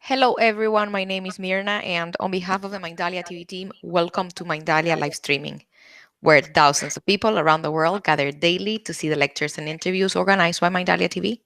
Hello, everyone. My name is Mirna, and on behalf of the Mindalia TV team, welcome to Mindalia live streaming, where thousands of people around the world gather daily to see the lectures and interviews organized by Mindalia TV.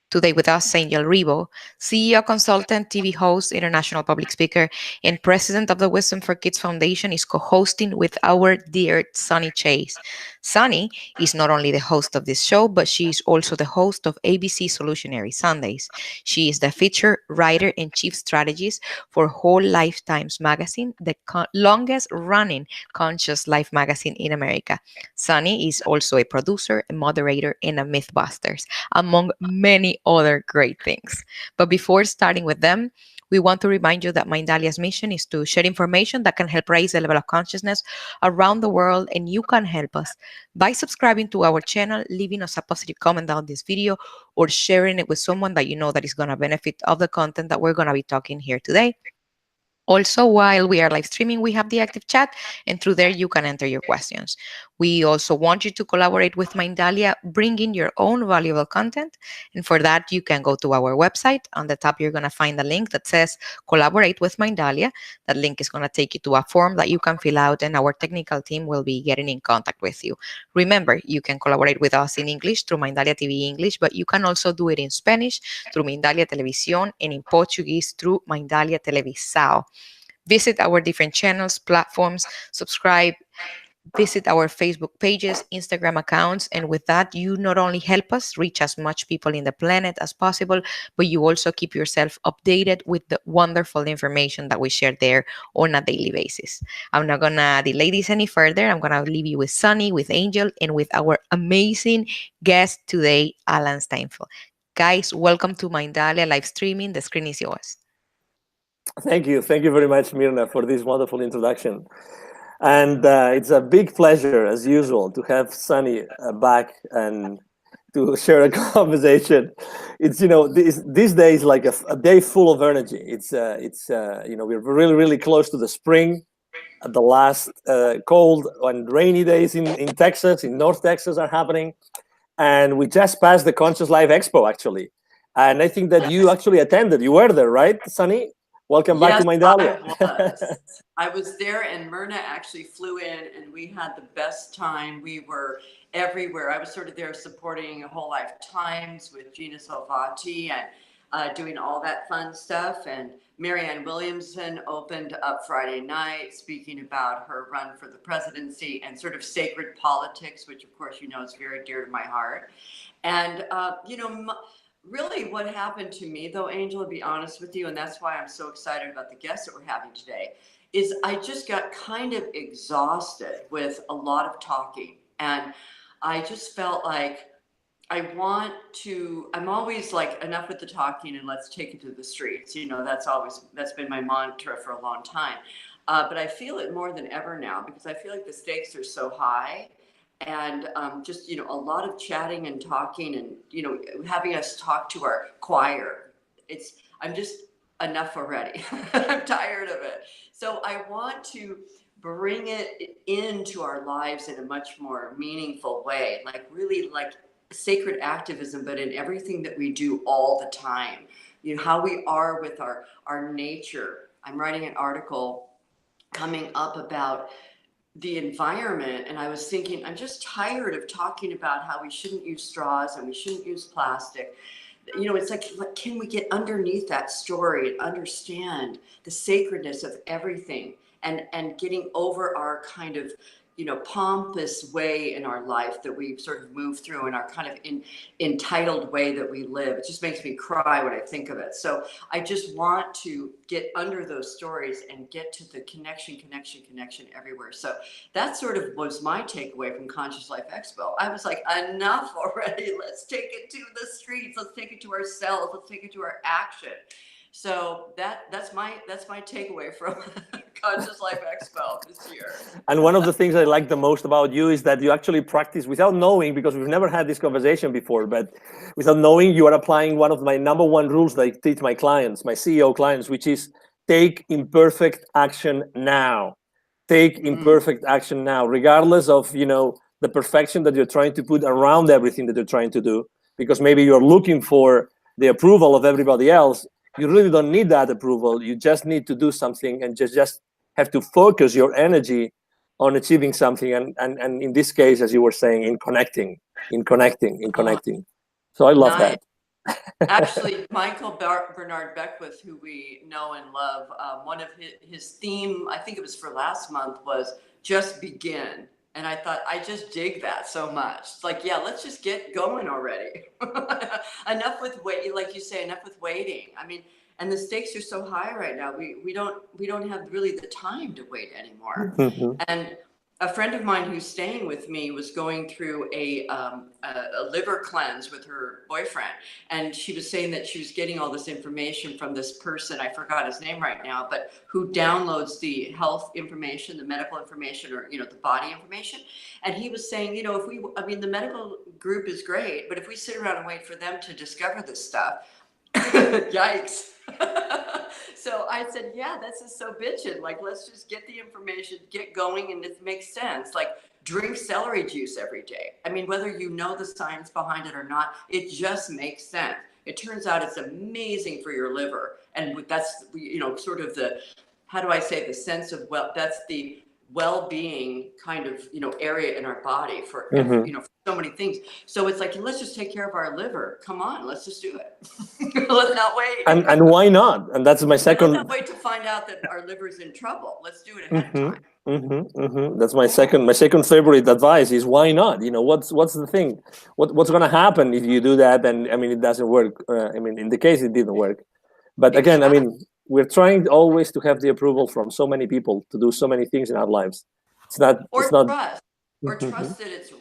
Today with us, Angel Ribo, CEO, consultant, TV host, international public speaker, and president of the Wisdom for Kids Foundation, is co-hosting with our dear Sunny Chayes. Sunny is not only the host of this show, but she is also the host of ABC Solutionary Sundays. She is the feature writer and chief strategist for Whole Lifetimes magazine, the longest running conscious life magazine in America. Sunny is also a producer, a moderator, and a mythbuster, among many other great things. But before starting with them, we want to remind you that Mindalia's mission is to share information that can help raise the level of consciousness around the world, and you can help us by subscribing to our channel, leaving us a positive comment on this video, or sharing it with someone that you know that is going to benefit of the content that we're going to be talking here today. Also, while we are live streaming, we have the active chat, and through there you can enter your questions. We also want you to collaborate with Mindalia, bring in your own valuable content. And for that, you can go to our website. On the top, you're going to find a link that says Collaborate with Mindalia. That link is going to take you to a form that you can fill out, and our technical team will be getting in contact with you. Remember, you can collaborate with us in English through Mindalia TV English, but you can also do it in Spanish through Mindalia Televisión and in Portuguese through Mindalia Televisão. Visit our different channels, platforms, subscribe, visit our Facebook pages, Instagram accounts, and with that, you not only help us reach as much people in the planet as possible, but you also keep yourself updated with the wonderful information that we share there on a daily basis. I'm not gonna delay this any further. I'm gonna leave you with Sunny, with Angel, and with our amazing guest today, Alan Steinfeld. Guys, welcome to Mindalia live streaming. The screen is yours. Thank you. Thank you very much, Mirna, for this wonderful introduction. And it's a big pleasure, as usual, to have Sunny back and to share a conversation. It's, these days like a day full of energy. We're really, really close to the spring. The last cold and rainy days in Texas, in North Texas, are happening. And we just passed the Conscious Life Expo, actually. And I think that you actually attended. You were there, right, Sunny? Welcome back to Mindalia. I was there, and Myrna actually flew in, and we had the best time. We were everywhere. I was sort of there supporting Whole Life Times with Gina Salvati and doing all that fun stuff. And Marianne Williamson opened up Friday night speaking about her run for the presidency and sort of sacred politics, which of course, is very dear to my heart. And, really what happened to me, though, Angel, to be honest with you, and that's why I'm so excited about the guests that we're having today, is I just got kind of exhausted with a lot of talking. And I just felt like I'm always like, enough with the talking and let's take it to the streets. That's been my mantra for a long time. But I feel it more than ever now because I feel like the stakes are so high. And just, a lot of chatting and talking and, having us talk to our choir. I'm just enough already. I'm tired of it. So I want to bring it into our lives in a much more meaningful way, like really like sacred activism, but in everything that we do all the time, how we are with our nature. I'm writing an article coming up about the environment, and I was thinking, I'm just tired of talking about how we shouldn't use straws and we shouldn't use plastic. It's like, can we get underneath that story and understand the sacredness of everything and getting over our kind of, pompous way in our life that we've sort of moved through in our kind of entitled way that we live. It just makes me cry when I think of it. So I just want to get under those stories and get to the connection everywhere. So that sort of was my takeaway from Conscious Life Expo. I was like, enough already. Let's take it to the streets. Let's take it to ourselves. Let's take it to our action. So that's my takeaway from Conscious Life Expo this year. And one of the things I like the most about you is that you actually practice without knowing, because we've never had this conversation before, but without knowing, you are applying one of my number one rules that I teach my clients, my CEO clients, which is take imperfect action now. Take imperfect action now, regardless of, the perfection that you're trying to put around everything that you're trying to do, because maybe you're looking for the approval of everybody else. You really don't need that approval. You just need to do something and just have to focus your energy on achieving something. And in this case, as you were saying, in connecting. So I love Nice. that. Actually, Michael Bernard Beckwith, who we know and love, one of his theme, I think it was for last month, was just begin. And I thought, I just dig that so much. It's like, yeah, let's just get going already. Enough with wait, like you say, enough with waiting. I mean, and the stakes are so high right now. We don't have really the time to wait anymore. And a friend of mine who's staying with me was going through a liver cleanse with her boyfriend, and she was saying that she was getting all this information from this person, I forgot his name right now, but who downloads the health information, the medical information, or the body information. And he was saying, the medical group is great, but if we sit around and wait for them to discover this stuff, yikes. So I said, yeah, this is so bitchin'. Like, let's just get the information, get going, and it makes sense. Like, drink celery juice every day. I mean, whether you know the science behind it or not, it just makes sense. It turns out it's amazing for your liver. And that's, sort of the, how do I say, the sense of, that's the well-being kind of, area in our body for, for so many things. So it's like, let's just take care of our liver. Come on, let's just do it. Let's not wait. And why not? And that's my second. Let's not wait to find out that our liver's in trouble. Let's do it ahead of time. That's my second favorite advice is why not? What's the thing? What's going to happen if you do that? And I mean, it doesn't work. In the case, it didn't work. But again, we're trying always to have the approval from so many people to do so many things in our lives. Trust that it's right. Trust that it's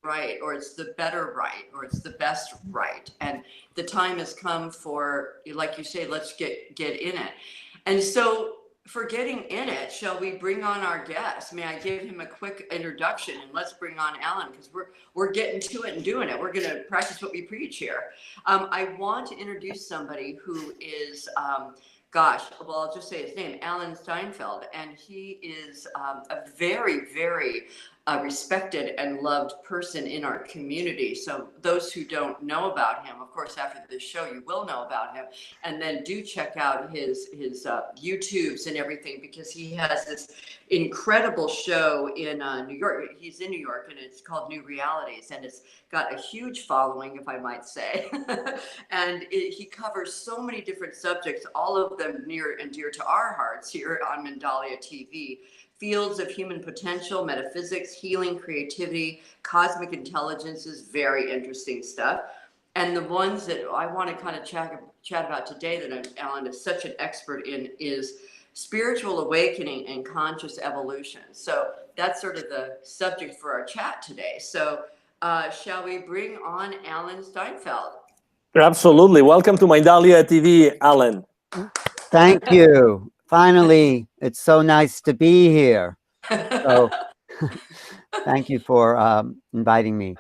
right, or it's the better right, or it's the best right. And the time has come for, like you say, let's get in it. And so, for getting in it, shall we bring on our guest? May I give him a quick introduction, and let's bring on Alan, because we're getting to it and doing it. We're going to practice what we preach here. I want to introduce somebody who is, I'll just say his name, Alan Steinfeld, and he is a very, very respected and loved person in our community. So those who don't know about him, of course, after this show, you will know about him. And then do check out his YouTubes and everything, because he has this incredible show in New York. He's in New York, and it's called New Realities, and it's got a huge following, if I might say. And he covers so many different subjects, all of them near and dear to our hearts here on Mindalia TV. Fields of human potential, metaphysics, healing, creativity, cosmic intelligence is very interesting stuff. And the ones that I want to kind of chat about today that Alan is such an expert in is spiritual awakening and conscious evolution. So that's sort of the subject for our chat today. So shall we bring on Alan Steinfeld? Absolutely. Welcome to Mindalia TV, Alan. Thank you. Finally, it's so nice to be here. So thank you for inviting me.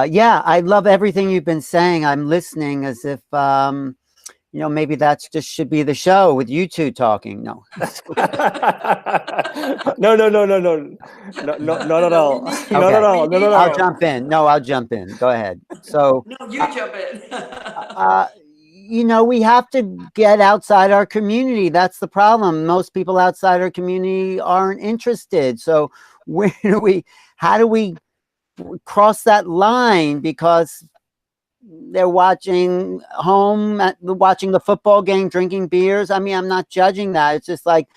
Yeah, I love everything you've been saying. I'm listening as if, maybe that's just should be the show with you two talking. No. No, not at all. Okay. Not at all. No. I'll jump in. No, I'll jump in. Go ahead. So no, you jump in. We have to get outside our community. That's the problem. Most people outside our community aren't interested. So how do we cross that line? Because they're watching watching the football game, drinking beers. I mean, I'm not judging that. It's just like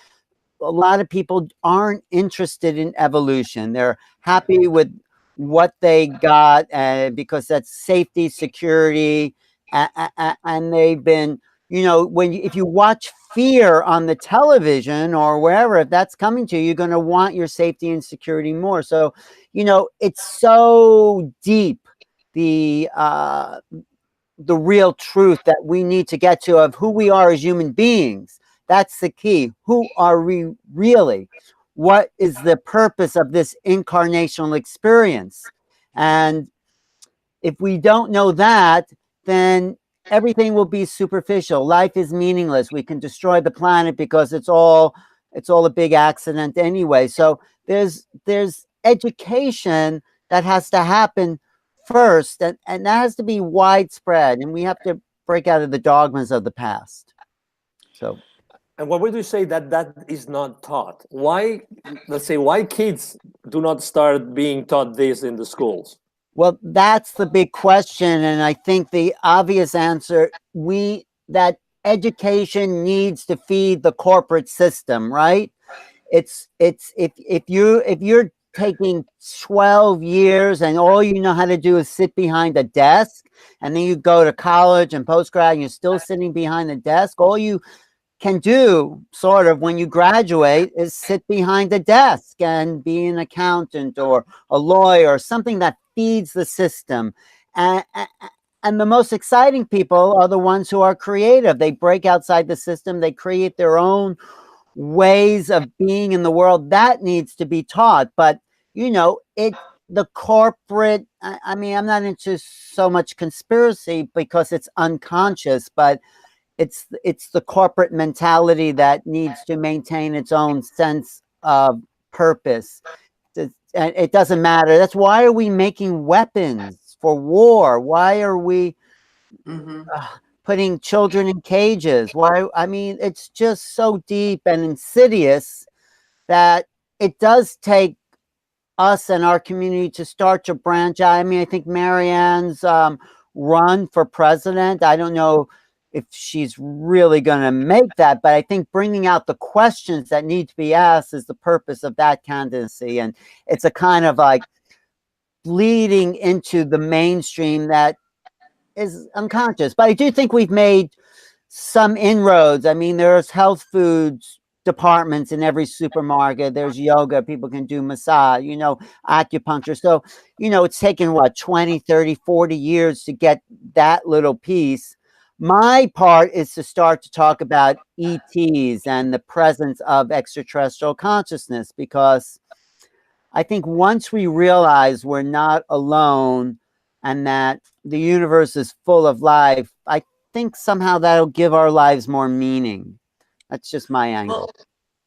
a lot of people aren't interested in evolution. They're happy with what they got because that's safety, security. And they've been, if you watch fear on the television or wherever, if that's coming to you, you're going to want your safety and security more. So, it's so deep, the real truth that we need to get to of who we are as human beings. That's the key. Who are we really? What is the purpose of this incarnational experience? And if we don't know that, then everything will be superficial. Life is meaningless. We can destroy the planet because it's all a big accident anyway. So there's education that has to happen first, and that has to be widespread. And we have to break out of the dogmas of the past. So. And what would you say that that is not taught? Why, let's say, why kids do not start being taught this in the schools? Well, that's the big question. And I think the obvious answer, that education needs to feed the corporate system, right? It's if you're taking 12 years and all you know how to do is sit behind a desk, and then you go to college and postgrad and you're still sitting behind the desk, all you can do sort of when you graduate is sit behind a desk and be an accountant or a lawyer, something that feeds the system. And the most exciting people are the ones who are creative. They break outside the system. They create their own ways of being in the world. That needs to be taught. But, the corporate, I mean, I'm not into so much conspiracy because it's unconscious, but it's the corporate mentality that needs to maintain its own sense of purpose. And it doesn't matter. That's why are we making weapons for war? Why are we putting children in cages? Why? I mean, it's just so deep and insidious that it does take us and our community to start to branch out. I mean, I think Marianne's run for president, I don't know if she's really going to make that, but I think bringing out the questions that need to be asked is the purpose of that candidacy. And it's a kind of like bleeding into the mainstream that is unconscious. But I do think we've made some inroads. I mean, there's health foods departments in every supermarket. There's yoga. People can do massage, acupuncture. So, it's taken 20, 30, 40 years to get that little piece. My part is to start to talk about ETs and the presence of extraterrestrial consciousness, because I think once we realize we're not alone and that the universe is full of life, I think somehow that'll give our lives more meaning. That's just my angle.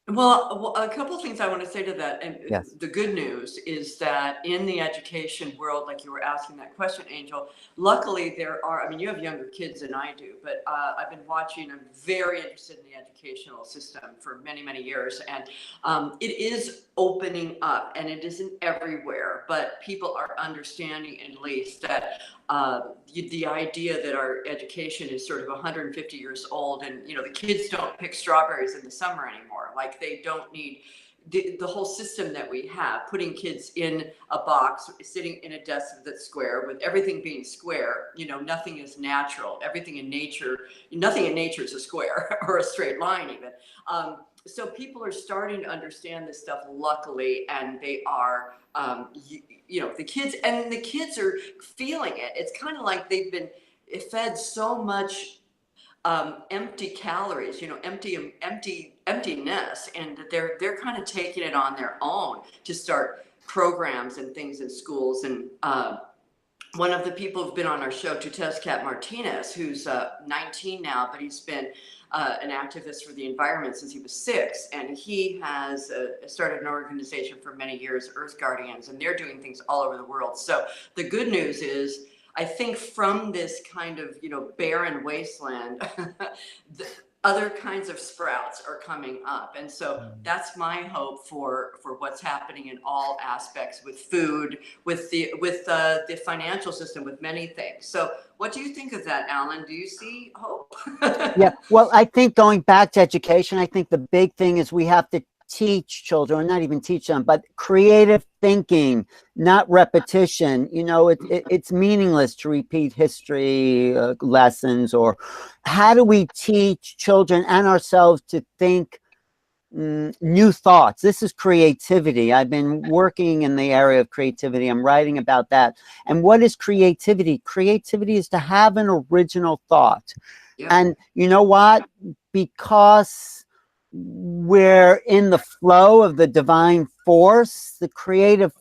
Well, a couple of things I want to say to that. And yes. The good news is that in the education world, like you were asking that question, Angel, luckily there are, I mean, you have younger kids than I do, but I've been watching, I'm very interested in the educational system for many, many years. And it is opening up, and it isn't everywhere, but people are understanding at least that the idea that our education is sort of 150 years old, and the kids don't pick strawberries in the summer anymore. Like, they don't need the whole system that we have, putting kids in a box, sitting in a desk that's square, with everything being square. Nothing is natural. Everything in nature, nothing in nature is a square or a straight line even. So people are starting to understand this stuff, luckily, and they are, the kids are feeling it. It's kind of like they've been fed so much empty calories, emptiness, and they're kind of taking it on their own to start programs and things in schools. And one of the people who've been on our show, Cat Martinez, who's 19 now, but he's been an activist for the environment since he was 6, and he has started an organization for many years, Earth Guardians, and they're doing things all over the world. So the good news is, I think from this kind of barren wasteland, other kinds of sprouts are coming up, and so that's my hope for what's happening in all aspects, with food, with the financial system, with many things. So what do you think of that, Alan? Do you see hope? Yeah, well, I think going back to education, I think the big thing is we have to teach children, or not even teach them, but creative thinking, not repetition. It's meaningless to repeat history lessons. Or how do we teach children and ourselves to think new thoughts? This is creativity. I've been working in the area of creativity. I'm writing about that. And what is creativity? Creativity is to have an original thought. Yep. And you know what? Because we're in the flow of the divine force, the creative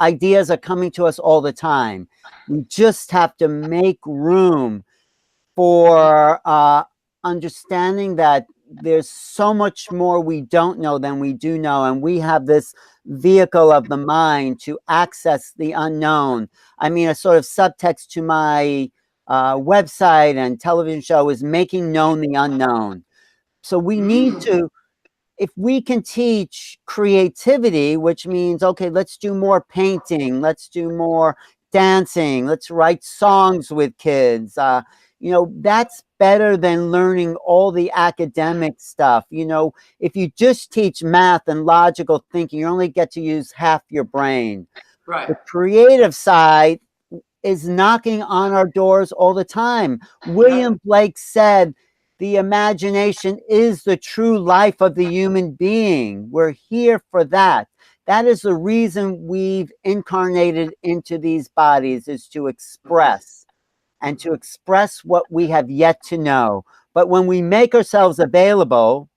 ideas are coming to us all the time. We just have to make room for understanding that there's so much more we don't know than we do know, and we have this vehicle of the mind to access the unknown. I mean, a sort of subtext to my website and television show is Making Known the Unknown. So we need to, if we can teach creativity, which means, okay, let's do more painting, let's do more dancing, let's write songs with kids. You know, that's better than learning all the academic stuff. You know, if you just teach math and logical thinking, you only get to use half your brain. Right. The creative side is knocking on our doors all the time. William Blake said, the imagination is the true life of the human being. We're here for that. That is the reason we've incarnated into these bodies, is to express and to express what we have yet to know. But when we make ourselves available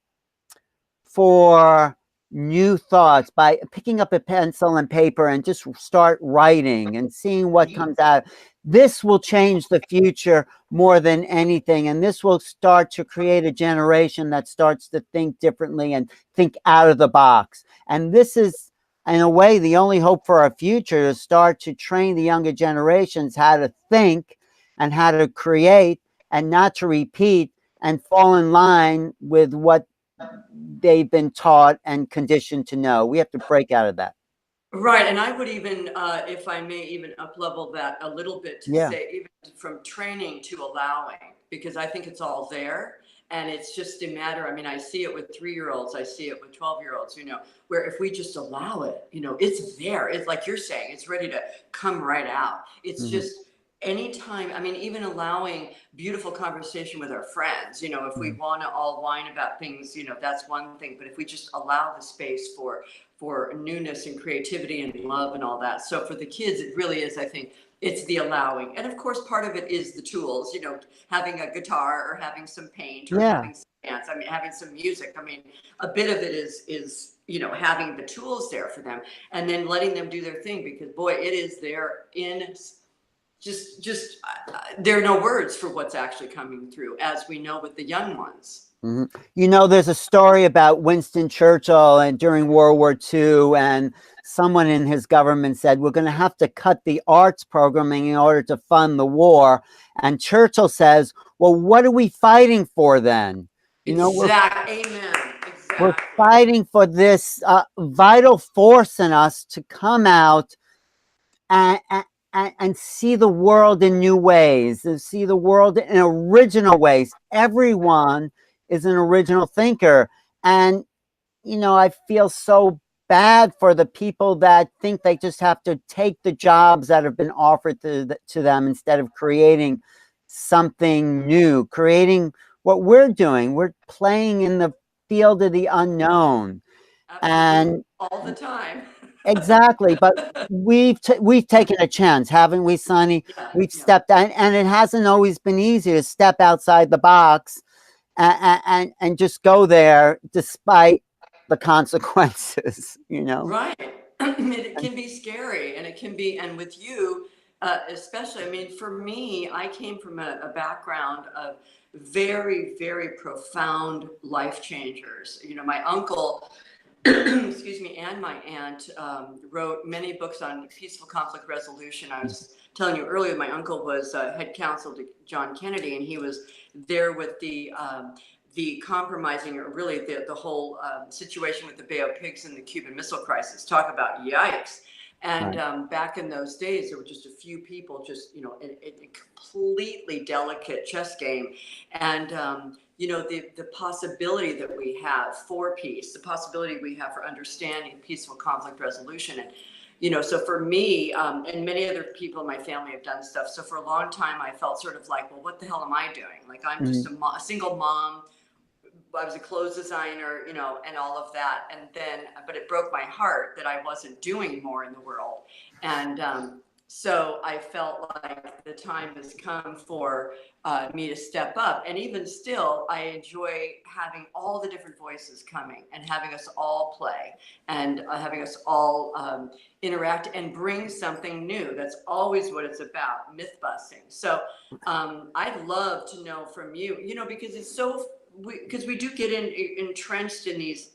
for new thoughts by picking up a pencil and paper and just start writing and seeing what comes out, this will change the future more than anything. And this will start to create a generation that starts to think differently and think out of the box. And this is, in a way, the only hope for our future, to start to train the younger generations how to think and how to create and not to repeat and fall in line with what they've been taught and conditioned to know. We have to break out of that. Right, and I would even, if I may, even up-level that a little bit to say, even from training to allowing, because I think it's all there, and it's just a matter. I mean, I see it with 3-year-olds, I see it with 12-year-olds. You know, where if we just allow it, you know, it's there. It's like you're saying, it's ready to come right out. It's just anytime. I mean, even allowing beautiful conversation with our friends. You know, if we want to all whine about things, you know, that's one thing. But if we just allow the space for newness and creativity and love and all that. So for the kids, it really is, I think, it's the allowing. And of course, part of it is the tools, you know, having a guitar or having some paint or having some dance. I mean, having some music. I mean, a bit of it is, you know, having the tools there for them and then letting them do their thing, because boy, it is there in just there are no words for what's actually coming through, as we know with the young ones. You know, there's a story about Winston Churchill and during World War II, and someone in his government said, we're going to have to cut the arts programming in order to fund the war. And Churchill says, well, what are we fighting for then? You know, we're fighting for this vital force in us to come out and see the world in new ways, and see the world in original ways. Everyone is an original thinker. And, you know, I feel so bad for the people that think they just have to take the jobs that have been offered to them instead of creating something new, creating what we're doing. We're playing in the field of the unknown. And all the time. Exactly. But we've taken a chance, haven't we, Sunny? We've stepped out, and it hasn't always been easy to step outside the box and just go there despite the consequences, you know? Right. It can be scary, and it can be, and with you, especially, I mean, for me, I came from a background of very, very profound life changers. You know, my uncle, excuse me, and my aunt wrote many books on peaceful conflict resolution. I was telling you earlier, my uncle was head counsel to John Kennedy, and he was there with the compromising, or really the whole situation with the Bay of Pigs and the Cuban Missile Crisis. Talk about yikes. And back in those days, there were just a few people, just, you know, in a completely delicate chess game. And, you know, the possibility that we have for peace, the possibility we have for understanding peaceful conflict resolution. And, you know, so for me, and many other people in my family have done stuff. So for a long time, I felt sort of like, well, what the hell am I doing? Like, I'm just a single mom. I was a clothes designer, you know, and all of that. And then, but it broke my heart that I wasn't doing more in the world. And so I felt like the time has come for me to step up. And even still, I enjoy having all the different voices coming and having us all play and having us all interact and bring something new. That's always what it's about, myth busting. So I'd love to know from you, you know, because it's so, because we do get entrenched in these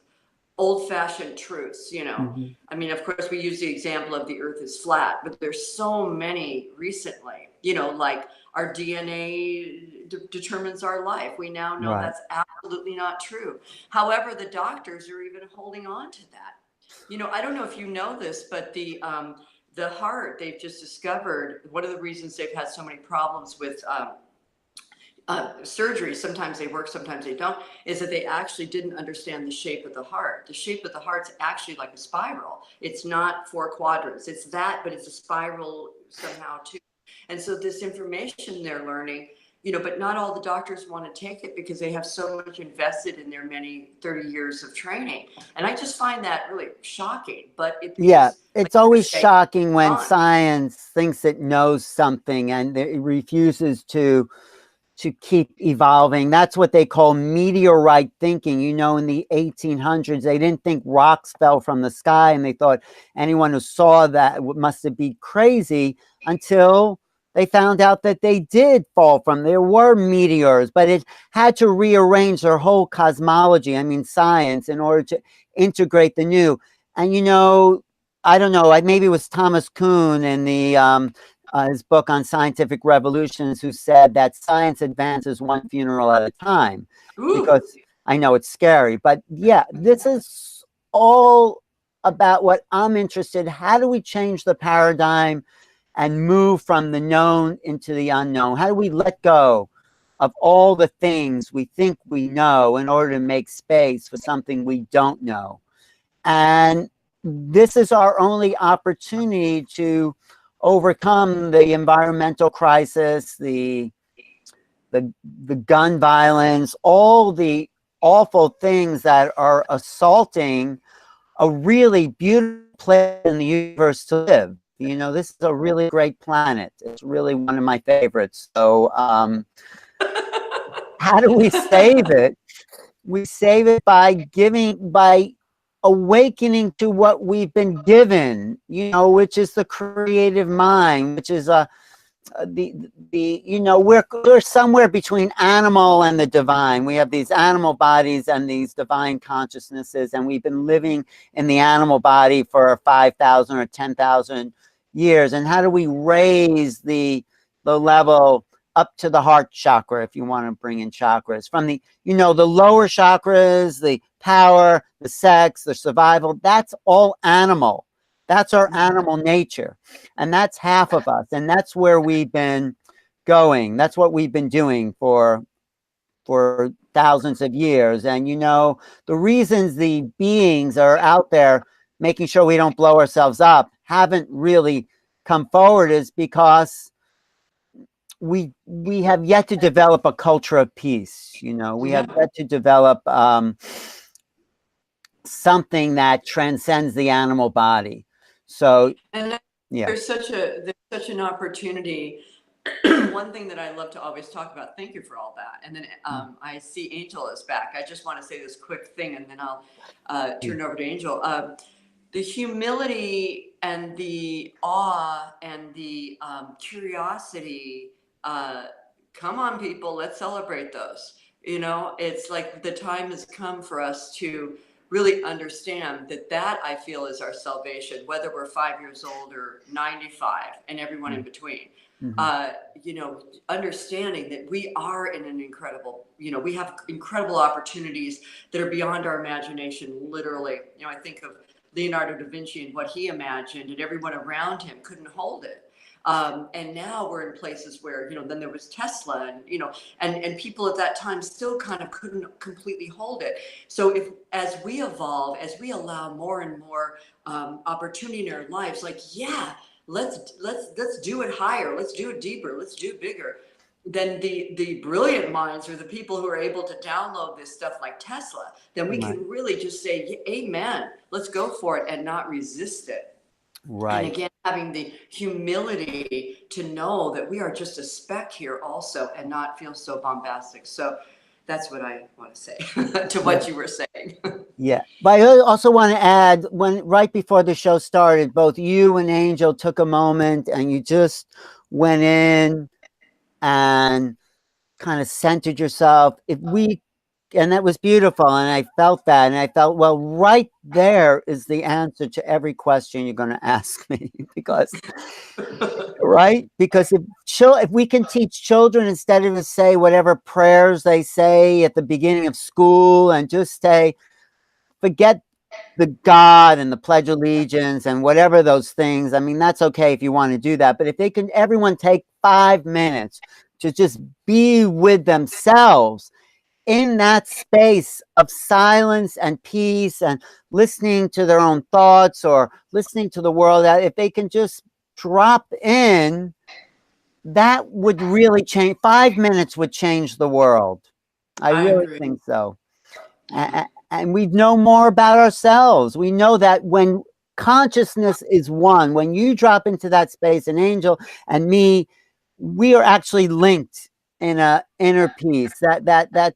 old-fashioned truths, you know. I mean, of course, we use the example of the earth is flat, but there's so many recently, you know, like our DNA determines our life. We now know Right. that's absolutely not true. However, the doctors are even holding on to that. You know, I don't know if you know this, but the heart, they've just discovered one of the reasons they've had so many problems with surgery, sometimes they work, sometimes they don't, is that they actually didn't understand the shape of the heart. The shape of the heart's actually like a spiral. It's not four quadrants. It's that, but it's a spiral somehow too. And so this information they're learning, you know, but not all the doctors want to take it because they have so much invested in their many 30 years of training. And I just find that really shocking. But it's always shocking when on. science thinks it knows something and it refuses to keep evolving. That's what they call meteorite thinking. You know, in the 1800s, they didn't think rocks fell from the sky, and they thought anyone who saw that must have been crazy, until they found out that they did fall from. There were meteors, but it had to rearrange their whole cosmology, I mean science, in order to integrate the new. And you know, I don't know, maybe it was Thomas Kuhn in the his book on scientific revolutions, who said that science advances one funeral at a time. Ooh. Because I know it's scary, but yeah, this is all about what I'm interested. How do we change the paradigm and move from the known into the unknown? How do we let go of all the things we think we know in order to make space for something we don't know? And this is our only opportunity to overcome the environmental crisis, the gun violence, all the awful things that are assaulting a really beautiful place in the universe to live. You know, this is a really great planet. It's really one of my favorites. So how do we save it? We save it by awakening to what we've been given, you know, which is the creative mind, which is you know, we're somewhere between animal and the divine. We have these animal bodies and these divine consciousnesses, and we've been living in the animal body for 5,000 or 10,000 years. And how do we raise the level up to the heart chakra, if you want to bring in chakras, from the, you know, the lower chakras, the power, the sex, the survival, that's all animal. That's our animal nature. And that's half of us. And that's where we've been going. That's what we've been doing for thousands of years. And, you know, the reasons the beings are out there making sure we don't blow ourselves up haven't really come forward is because we have yet to develop a culture of peace. You know, we have yet to develop something that transcends the animal body. So, and yeah, there's such an opportunity. One thing that I love to always talk about. Thank you for all that. And then I see Angel is back. I just want to say this quick thing, and then I'll turn over to Angel. The humility and the awe and the curiosity. Come on, people, let's celebrate those. You know, it's like the time has come for us to really understand that I feel is our salvation, whether we're 5 years old or 95 and everyone in between. You know, understanding that we are in an incredible, you know, we have incredible opportunities that are beyond our imagination, literally. You know, I think of Leonardo da Vinci and what he imagined, and everyone around him couldn't hold it. And now we're in places where, you know, then there was Tesla, and, you know, and people at that time still kind of couldn't completely hold it. So as we evolve, as we allow more and more opportunity in our lives, like, yeah, let's do it higher, let's do it deeper, let's do it bigger. Then the brilliant minds, or the people who are able to download this stuff like Tesla, then we can really just say, amen, let's go for it and not resist it. right. And again, having the humility to know that we are just a speck here also, and not feel so bombastic. So that's what I want to say to what you were saying. Yeah, but I also want to add, right before the show started, both you and Angel took a moment and you just went in and kind of centered yourself. If we and that was beautiful. And I felt that. And I felt, well, right there is the answer to every question you're going to ask me. Because, right? Because if we can teach children, instead of to say whatever prayers they say at the beginning of school, and just say, forget the God and the Pledge of Allegiance and whatever those things. I mean, that's okay if you want to do that. But if they can, everyone take 5 minutes to just be with themselves in that space of silence and peace, and listening to their own thoughts or listening to the world, if they can just drop in, that would really change. 5 minutes would change the world. I really agree. think so. And we know more about ourselves. We know that when consciousness is one, when you drop into that space, and Angel and me, we are actually linked in a inner peace. That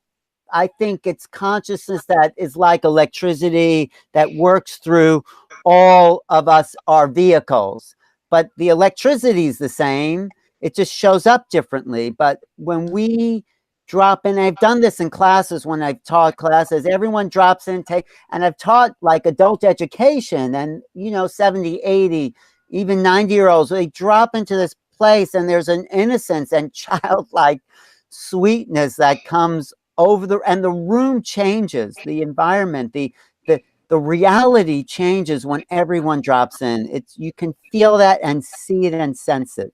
I think it's consciousness that is like electricity that works through all of us, our vehicles. But the electricity is the same. It just shows up differently. But when we drop in, I've done this in classes when I've taught classes, everyone drops in, and I've taught like adult education, and 70, 80, even 90-year-olds, they drop into this place, and there's an innocence and childlike sweetness that comes over and the room changes, the environment, the reality changes when everyone drops in. You can feel that and see it and sense it.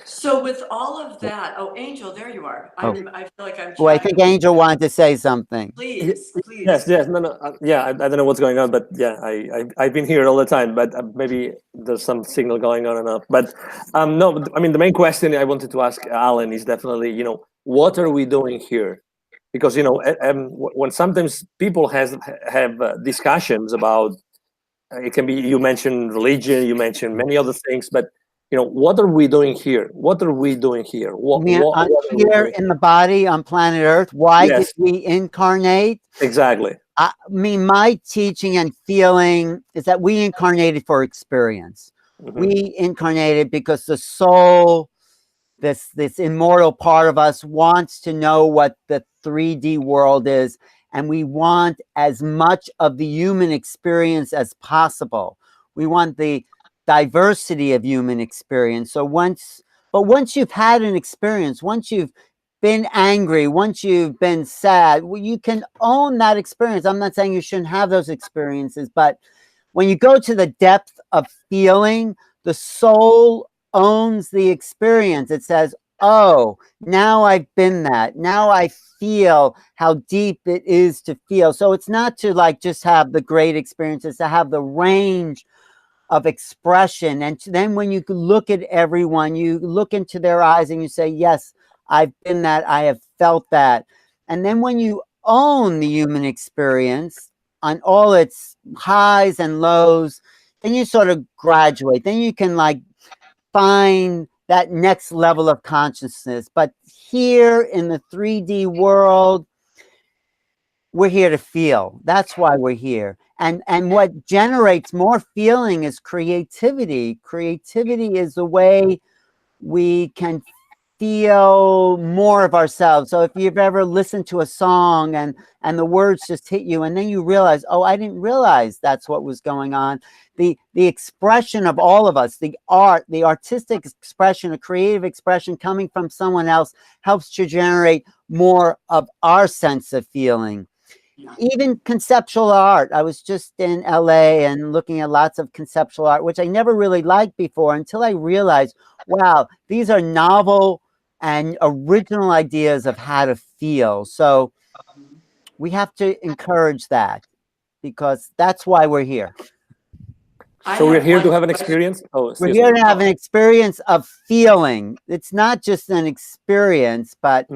So with all of that, oh, Angel, there you are. I feel like I'm Oh, I chatting think with Angel you. wanted to say something. Please, please. Yes, no, no, yeah, I don't know what's going on, but yeah, I've been here all the time, but maybe there's some signal going on and off. But no, I mean, the main question I wanted to ask Alan is definitely, what are we doing here? Because when sometimes people have discussions about, it can be, you mentioned religion, you mentioned many other things, but what are we doing here? What are we doing here? What are we here doing in the body on planet Earth? Why did Yes. we incarnate? Exactly. I mean, my teaching and feeling is that we incarnated for experience. Mm-hmm. We incarnated because the soul, this immortal part of us, wants to know what the 3D world is, and we want as much of the human experience as possible. We want the diversity of human experience. So once you've had an experience, once you've been angry, once you've been sad, well, you can own that experience. I'm not saying you shouldn't have those experiences, but when you go to the depth of feeling, the soul owns the experience. It says, oh, now I've been that. Now I feel how deep it is to feel. So it's not to like just have the great experiences, to have the range of expression. And then when you look at everyone, you look into their eyes and you say, yes, I've been that. I have felt that. And then when you own the human experience on all its highs and lows, then you sort of graduate. Then you can like find that next level of consciousness. But here in the 3D world, we're here to feel. That's why we're here. And what generates more feeling is creativity. Creativity is the way we can feel more of ourselves. So if you've ever listened to a song and the words just hit you, and then you realize, oh, I didn't realize that's what was going on. The expression of all of us, the art, the artistic expression, a creative expression coming from someone else helps to generate more of our sense of feeling. Even conceptual art. I was just in LA and looking at lots of conceptual art, which I never really liked before until I realized, wow, these are novel and original ideas of how to feel. So we have to encourage that, because that's why we're here. So we're here to have an experience? Oh, we're here to have an experience of feeling. It's not just an experience, but,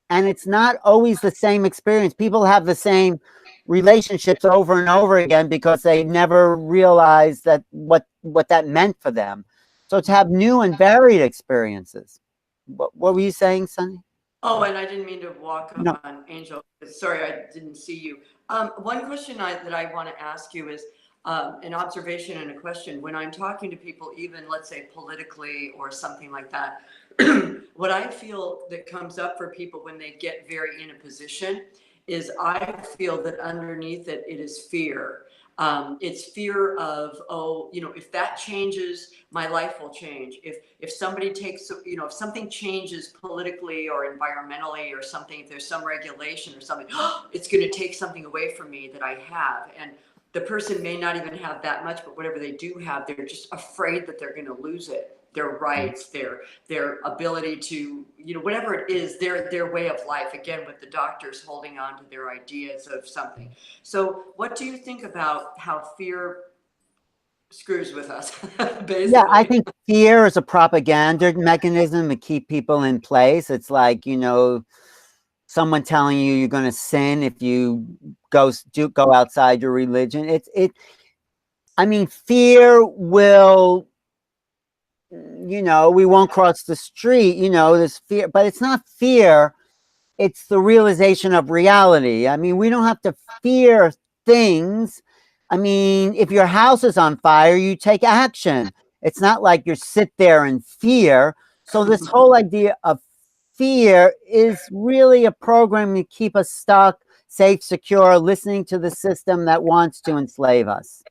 and it's not always the same experience. People have the same relationships over and over again because they never realized that what that meant for them. So to have new and varied experiences. What were you saying, Sunny? Oh, and I didn't mean to walk up on Angel. Sorry, I didn't see you. One question that I want to ask you is, an observation and a question. When I'm talking to people, even let's say politically or something like that, what I feel that comes up for people when they get very in a position is I feel that underneath it, it is fear. It's fear of, oh, you know, if that changes, my life will change. If somebody takes, you know, if something changes politically or environmentally or something, if there's some regulation or something, it's going to take something away from me that I have. And the person may not even have that much, but whatever they do have, they're just afraid that they're going to lose it. Their rights, their ability to, you know, whatever it is, their way of life, again, with the doctors holding on to their ideas of something. So what do you think about how fear screws with us, basically? Yeah, I think fear is a propaganda mechanism to keep people in place. It's like, you know, someone telling you you're going to sin if you go outside your religion. I mean, fear will, you know, we won't cross the street, you know, there's fear, but it's not fear. It's the realization of reality. I mean, we don't have to fear things. I mean, if your house is on fire, you take action. It's not like you sit there in fear. So this whole idea of fear is really a program to keep us stuck, safe, secure, listening to the system that wants to enslave us,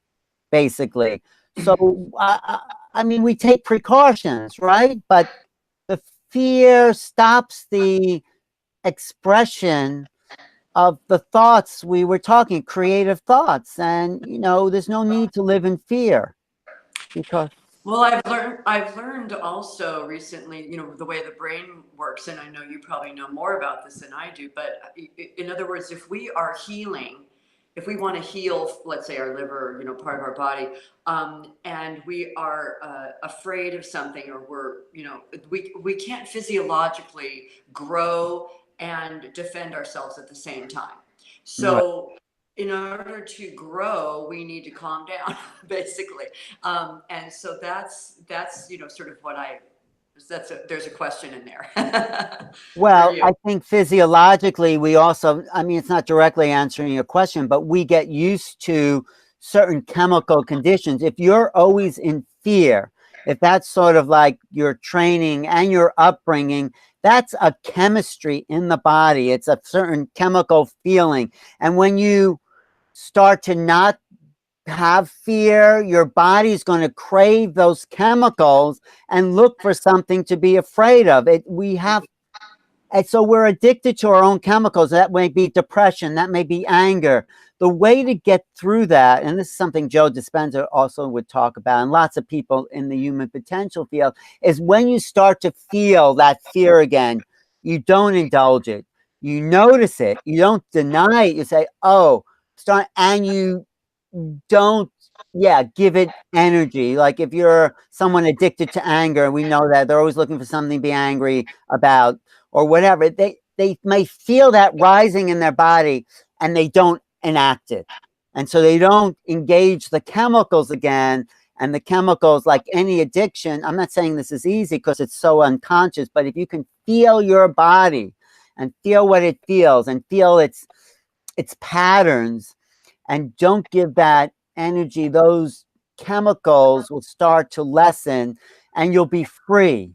basically. So, I mean, we take precautions, right? But the fear stops the expression of the thoughts we were talking, creative thoughts. And, you know, there's no need to live in fear because. Well, I've learned also recently, you know, the way the brain works, and I know you probably know more about this than I do, but in other words, if we are healing, if we want to heal, let's say our liver, you know, part of our body, and we are afraid of something, or we're, you know, we can't physiologically grow and defend ourselves at the same time. So in order to grow, we need to calm down, basically. And so that's, you know, sort of what there's a question in there. Well, I think physiologically, we also, I mean, it's not directly answering your question, but we get used to certain chemical conditions. If you're always in fear, if that's sort of like your training and your upbringing, that's a chemistry in the body. It's a certain chemical feeling. And when you start to not have fear, your body's going to crave those chemicals and look for something to be afraid of. And so we're addicted to our own chemicals. That may be depression, that may be anger. The way to get through that, and this is something Joe Dispenza also would talk about, and lots of people in the human potential field, is when you start to feel that fear again, you don't indulge it. You notice it. You don't deny it. You say, oh, and you don't give it energy. Like if you're someone addicted to anger, we know that they're always looking for something to be angry about or whatever, they may feel that rising in their body and they don't enact it, and so they don't engage the chemicals again. And the chemicals, like any addiction, I'm not saying this is easy because it's so unconscious, but if you can feel your body and feel what it feels and feel its patterns, and don't give that energy, those chemicals will start to lessen and you'll be free.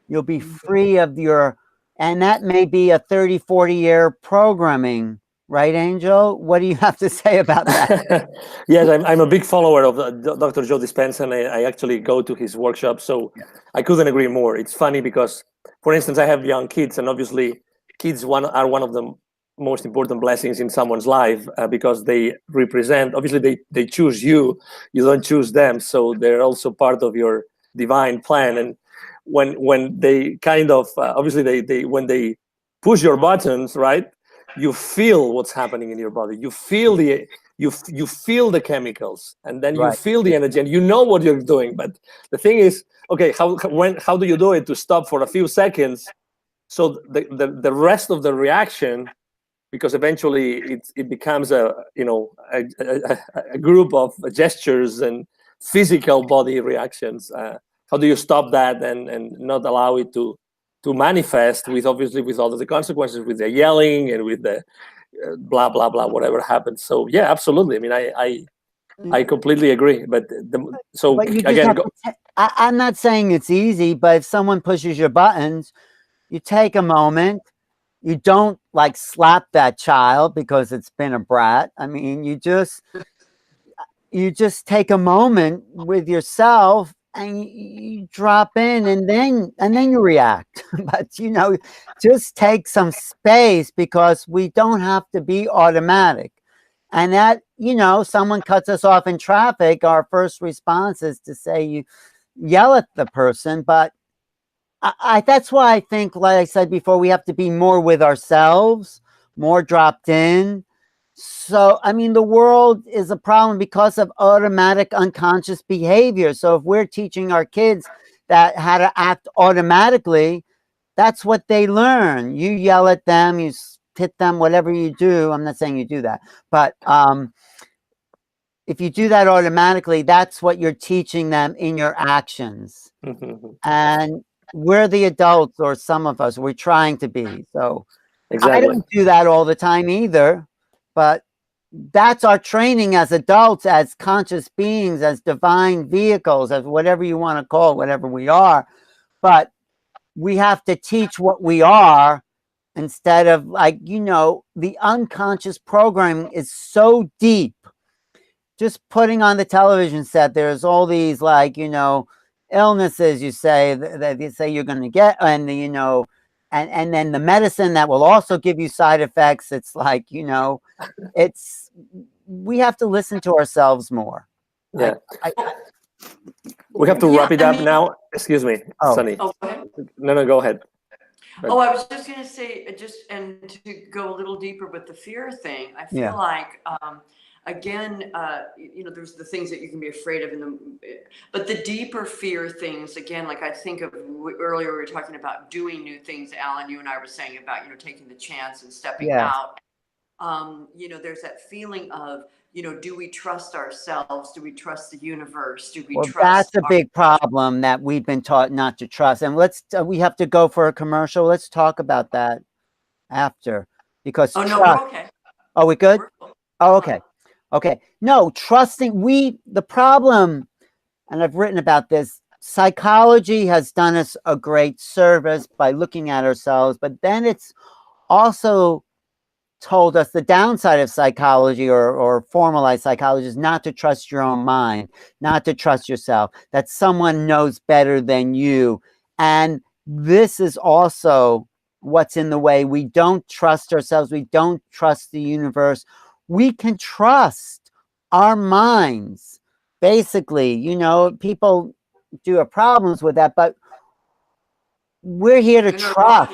You'll be free of your, and that may be a 30, 40-year programming, right, Angel? What do you have to say about that? Yes, I'm a big follower of Dr. Joe Dispenza, and I actually go to his workshop, so I couldn't agree more. It's funny because, for instance, I have young kids, and obviously kids are one of the most important blessings in someone's life because they represent, obviously they choose you don't choose them, so they're also part of your divine plan. And when they kind of obviously they when they push your buttons, right, you feel what's happening in your body, you feel you feel the chemicals, and then you feel the energy, and you know what you're doing. But the thing is, okay, how do you do it to stop for a few seconds so the rest of the reaction, because eventually it becomes a group of gestures and physical body reactions. How do you stop that and not allow it to manifest with obviously with all of the consequences, with the yelling and with the blah blah blah, whatever happens? So yeah, absolutely. I mean, I completely agree. But so But you just again, have to I'm not saying it's easy, but if someone pushes your buttons, you take a moment. You don't like slap that child because it's been a brat. I mean, you just take a moment with yourself and you drop in, and then you react. But you know, just take some space, because we don't have to be automatic. And that, you know, someone cuts us off in traffic, our first response is to say, you yell at the person. But that's why I think, like I said before, we have to be more with ourselves, more dropped in. So, I mean, the world is a problem because of automatic unconscious behavior. So if we're teaching our kids that how to act automatically, that's what they learn. You yell at them, you hit them, whatever you do. I'm not saying you do that, but if you do that automatically, that's what you're teaching them in your actions. And we're the adults, or some of us, we're trying to be. So I exactly. don't do that all the time either, but that's our training as adults, as conscious beings, as divine vehicles, as whatever you want to call it, whatever we are. But we have to teach what we are, instead of, like, you know, the unconscious programming is so deep. Just putting on the television set, there's all these, like, you know, illnesses you say that you say you're going to get, and you know, and then the medicine that will also give you side effects. It's like, you know, it's, we have to listen to ourselves more. Yeah. We have to wrap it up now. Excuse me, Sunny. Oh, go ahead. No, go ahead. Oh, I was just going to say, and to go a little deeper with the fear thing, I feel like, again, you know, there's the things that you can be afraid of, but the deeper fear things, again, like I think of earlier, we were talking about doing new things, Alan, you and I were saying about, you know, taking the chance and stepping out. You know, there's that feeling of, you know, do we trust ourselves? Do we trust the universe? Do we trust? That's a big problem that we've been taught not to trust. And we have to go for a commercial. Let's talk about that after, because no, we're okay. Oh, we good? Oh, okay. Okay. No, trusting, the problem, and I've written about this, psychology has done us a great service by looking at ourselves, but then it's also told us the downside of psychology, or formalized psychology, is not to trust your own mind, not to trust yourself, that someone knows better than you. And this is also what's in the way. We don't trust ourselves. We don't trust the universe. We can trust our minds. Basically, you know, people do have problems with that, but we're here to trust.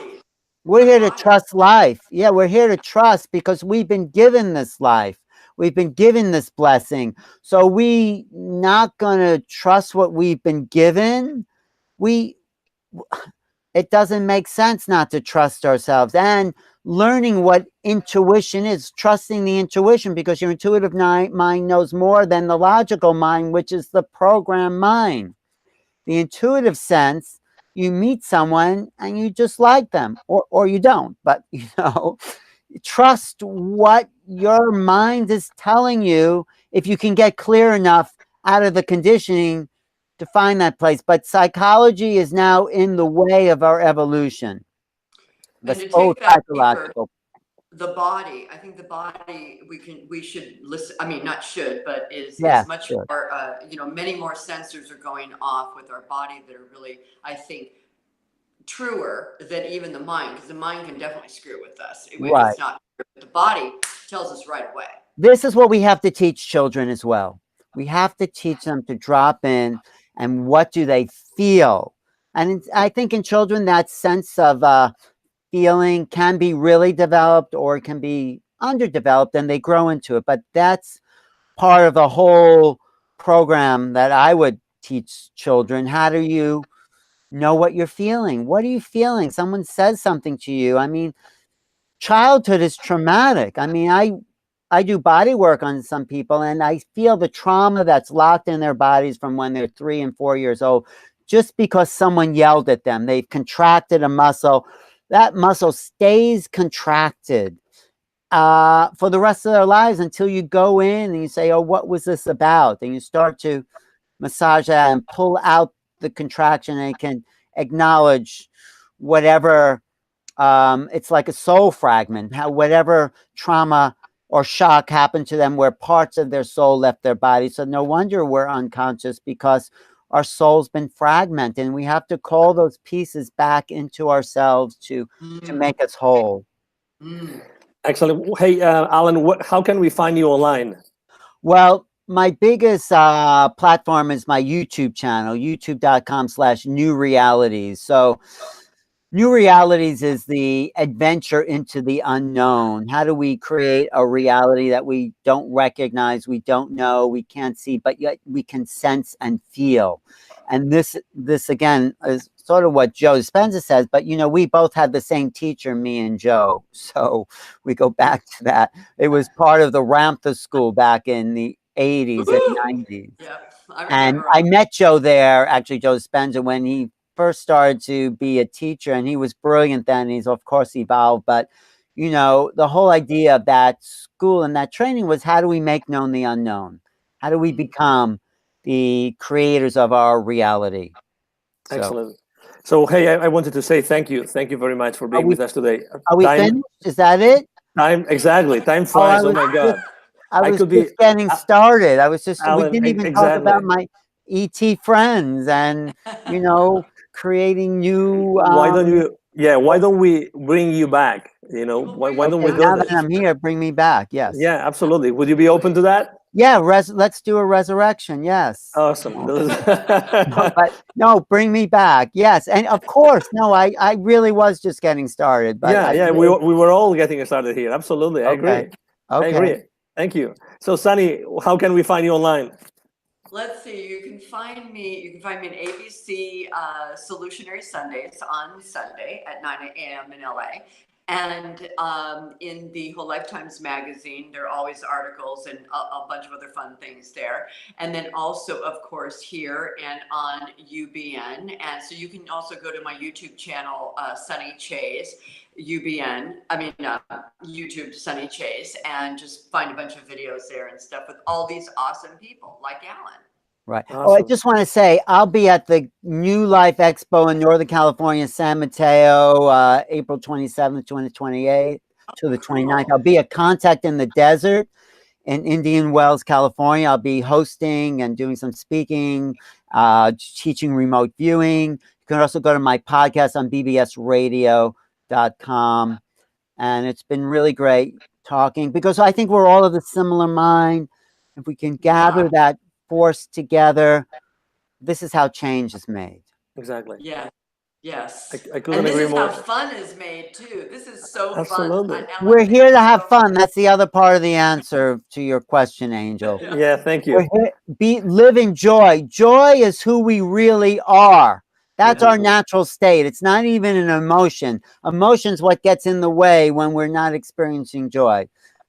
We're here to trust life. Yeah, we're here to trust because we've been given this life. We've been given this blessing. So we not going to trust what we've been given. It doesn't make sense not to trust ourselves. And learning what intuition is, trusting the intuition, because your intuitive mind knows more than the logical mind, which is the program mind. The intuitive sense, you meet someone and you just like them, or you don't, but you know, trust what your mind is telling you, if you can get clear enough out of the conditioning to find that place. But psychology is now in the way of our evolution. And to take that deeper, the body, I think the body, we should listen, I mean, not should, but is much more, you know, many more sensors are going off with our body that are really, I think, truer than even the mind, because the mind can definitely screw with us. If it's not, the body tells us right away. This is what we have to teach children as well. We have to teach them to drop in, and what do they feel? And I think in children, that sense of feeling can be really developed, or it can be underdeveloped, and they grow into it. But that's part of the whole program that I would teach children. How do you know what you're feeling? What are you feeling? Someone says something to you. I mean, childhood is traumatic. I mean, I do body work on some people, and I feel the trauma that's locked in their bodies from when they're 3 and 4 years old, just because someone yelled at them. They've contracted a muscle. That muscle stays contracted. for the rest of their lives until you go in and you say, oh, what was this about? And you start to massage that and pull out the contraction, and it can acknowledge whatever, it's like a soul fragment, how whatever trauma or shock happened to them where parts of their soul left their body. So no wonder we're unconscious, because our soul's been fragmented, and we have to call those pieces back into ourselves to make us whole. Excellent. Hey, Alan, how can we find you online? Well, my biggest platform is my YouTube channel, youtube.com/New Realities. So New Realities is the adventure into the unknown. How do we create a reality that we don't recognize, we don't know, we can't see, but yet we can sense and feel? And this again is sort of what Joe Dispenza says, but you know, we both had the same teacher, me and Joe. So we go back to that. It was part of the Ramtha school back in the 80s and 90s. Yep, And I met Joe there, actually, Joe Dispenza, when he first started to be a teacher, and he was brilliant then. He's of course evolved, but you know, the whole idea of that school and that training was, how do we make known the unknown? How do we become the creators of our reality? Excellent. So, hey, I wanted to say thank you. Thank you very much for being with us today. Are we finished? Is that it? Exactly. Time flies. Oh my God. I was just getting started. I was just, Alan, we didn't even talk about my ET friends and, you know, creating new. Why don't we bring you back? You know, why don't we do now this? that I'm here, bring me back. Yes. Yeah, absolutely. Would you be open to that? Yeah, let's do a resurrection. Yes. Awesome. No, bring me back. Yes, and of course, no, I really was just getting started. But we were all getting started here. Absolutely, I agree. I agree. Thank you. So, Sunny, how can we find you online? Let's see. You can find me in ABC Solutionary Sundays on Sunday at 9 a.m. in LA. And in the Whole Lifetimes magazine, there are always articles and a bunch of other fun things there. And then also, of course, here and on UBN. And so you can also go to my YouTube channel, Sunny Chayes, YouTube Sunny Chayes, and just find a bunch of videos there and stuff with all these awesome people like Alan. Right. Awesome. Oh, I just want to say, I'll be at the New Life Expo in Northern California, San Mateo, April 27th to the 28th to the 29th. I'll be at Contact in the Desert in Indian Wells, California. I'll be hosting and doing some speaking, teaching remote viewing. You can also go to my podcast on bbsradio.com. And it's been really great talking, because I think we're all of the similar mind. If we can gather that force together, this is how change is made. Exactly. Yeah. Yes. I couldn't agree more. This is how fun is made too. This is so Absolutely. fun. We're here to have fun. That's the other part of the answer to your question, Angel. Yeah, thank you. Live in joy. Joy is who we really are. That's our natural state. It's not even an emotion. Emotion's what gets in the way when we're not experiencing joy.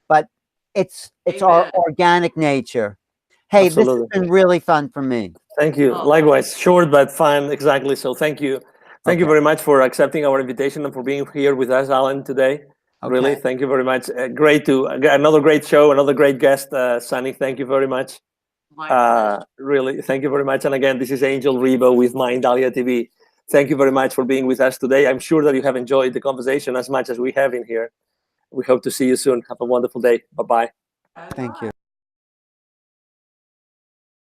But it's our organic nature. Hey, Absolutely. This has been really fun for me. Thank you. Likewise, short but fun. Exactly. So thank you. Thank you very much for accepting our invitation and for being here with us, Alan, today. Really, thank you very much. Another great show, another great guest, Sunny. Thank you very much. Really, thank you very much. And again, this is Angel Ribo with Mindalia TV. Thank you very much for being with us today. I'm sure that you have enjoyed the conversation as much as we have in here. We hope to see you soon. Have a wonderful day. Bye-bye. Thank you.